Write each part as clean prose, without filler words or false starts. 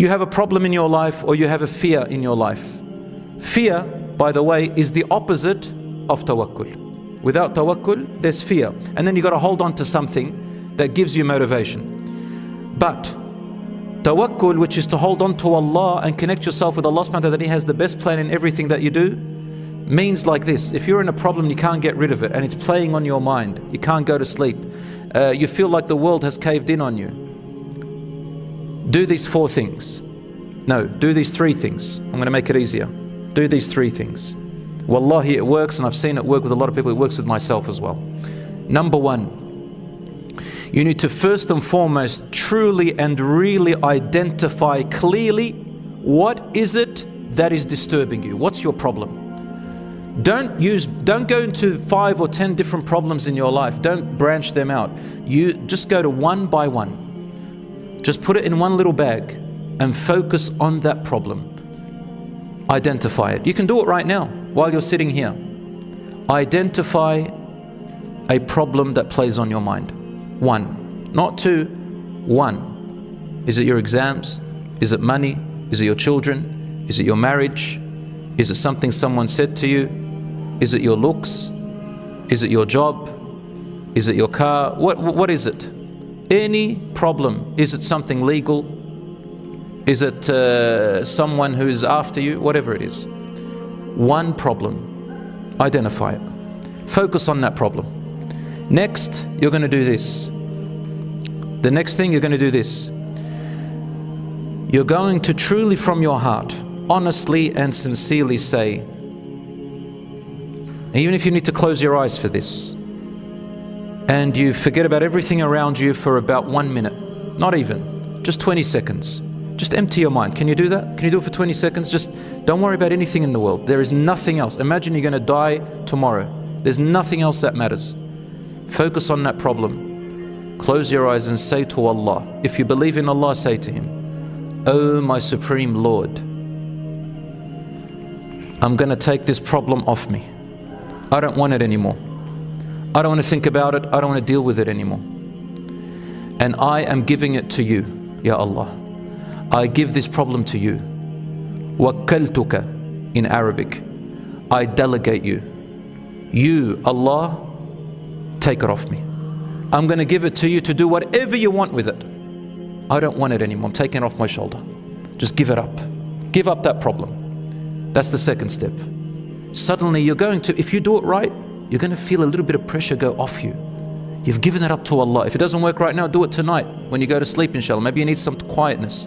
You have a problem in your life, or you have a fear in your life. Fear, by the way, is the opposite of tawakkul. Without tawakkul, there's fear. And then you got to hold on to something that gives you motivation. But tawakkul, which is to hold on to Allah and connect yourself with Allah subhanahu wa ta'ala, that He has the best plan in everything that you do, means like this. If you're in a problem, you can't get rid of it, and it's playing on your mind, you can't go to sleep, you feel like the world has caved in on you, do these 4 things. No, do these 3 things. I'm going to make it easier. Do these 3 things. Wallahi, it works, and I've seen it work with a lot of people. It works with myself as well. Number 1, you need to first and foremost truly and really identify clearly what is it that is disturbing you. What's your problem? Don't go into 5 or 10 different problems in your life. Don't branch them out. You just go to one by one. Just put it in one little bag and focus on that problem. Identify it. You can do it right now while you're sitting here. Identify a problem that plays on your mind. 1, not 2, 1. Is it your exams? Is it money? Is it your children? Is it your marriage? Is it something someone said to you? Is it your looks? Is it your job? Is it your car? What is it? Any problem. Is it something legal? Is it someone who is after you? Whatever it is. One problem. Identify it. Focus on that problem. Next, you're going to do this. The next thing, you're going to do this. You're going to truly from your heart, honestly and sincerely say, even if you need to close your eyes for this, and you forget about everything around you for about 1 minute, not even, just 20 seconds. Just empty your mind. Can you do that? Can you do it for 20 seconds? Just don't worry about anything in the world. There is nothing else. Imagine you're going to die tomorrow. There's nothing else that matters. Focus on that problem. Close your eyes and say to Allah. If you believe in Allah, say to Him, "Oh my Supreme Lord, I'm going to take this problem off me. I don't want it anymore. I don't want to think about it. I don't want to deal with it anymore. And I am giving it to you, Ya Allah. I give this problem to you. Wakkaltuka in Arabic. I delegate you. You, Allah, take it off me. I'm going to give it to you to do whatever you want with it. I don't want it anymore. I'm taking it off my shoulder. Just give it up. Give up that problem." That's the second step. Suddenly you're going to, if you do it right, you're going to feel a little bit of pressure go off you. You've given it up to Allah. If it doesn't work right now, do it tonight when you go to sleep, inshallah. Maybe you need some quietness.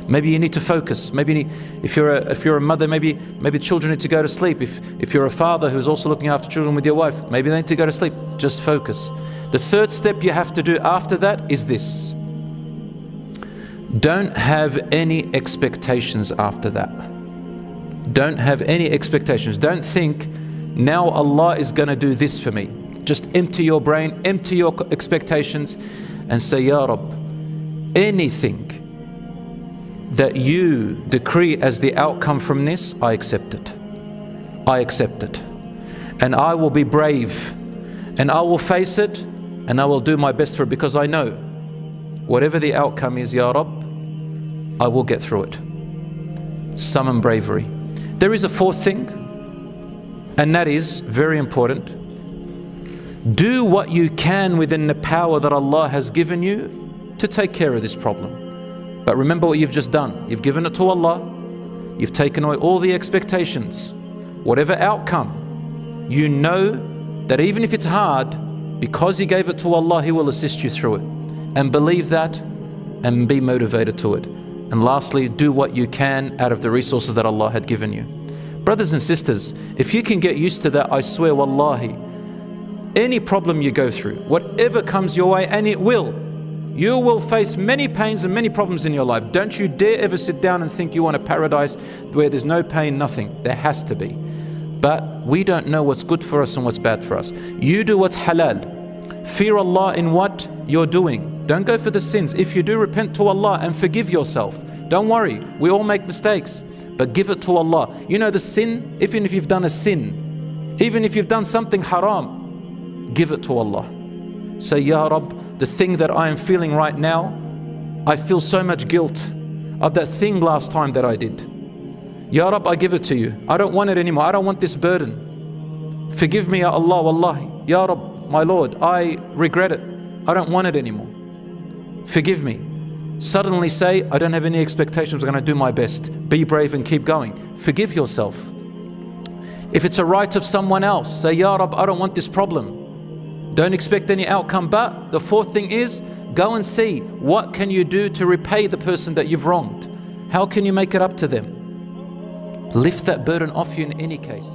Maybe you need to focus. Maybe you need, if you're a mother, maybe children need to go to sleep. If you're a father who's also looking after children with your wife, maybe they need to go to sleep. Just focus. The third step you have to do after that is this. Don't have any expectations after that. Don't have any expectations. Don't think, now Allah is going to do this for me. Just empty your brain, empty your expectations, and say, "Ya Rabb, anything that you decree as the outcome from this, I accept it. I accept it. And I will be brave, and I will face it, and I will do my best for it, because I know whatever the outcome is, Ya Rabb, I will get through it." Summon bravery. There is a fourth thing, and that is very important. Do what you can within the power that Allah has given you to take care of this problem. But remember what you've just done. You've given it to Allah. You've taken away all the expectations. Whatever outcome, you know that even if it's hard, because you gave it to Allah, He will assist you through it. And believe that and be motivated to it. And lastly, do what you can out of the resources that Allah had given you. Brothers and sisters, if you can get used to that, I swear, wallahi, any problem you go through, whatever comes your way, and it will, you will face many pains and many problems in your life. Don't you dare ever sit down and think you want a paradise where there's no pain, nothing. There has to be. But we don't know what's good for us and what's bad for us. You do what's halal. Fear Allah in what you're doing. Don't go for the sins. If you do, repent to Allah and forgive yourself. Don't worry, we all make mistakes, but give it to Allah. You know the sin, even if you've done a sin, even if you've done something haram, give it to Allah. Say, "Ya Rabb, the thing that I am feeling right now, I feel so much guilt. of that thing last time that I did. Ya Rab, I give it to you. I don't want it anymore. I don't want this burden. Forgive me, Ya Allah, Wallahi. Ya Rab, my Lord, I regret it. I don't want it anymore. Forgive me. Suddenly say, I don't have any expectations, I'm going to do my best. Be brave and keep going. Forgive yourself. If it's a right of someone else, say, Ya Rab, I don't want this problem. Don't expect any outcome. But the fourth thing is, go and see what can you do to repay the person that you've wronged. How can you make it up to them? Lift that burden off you in any case.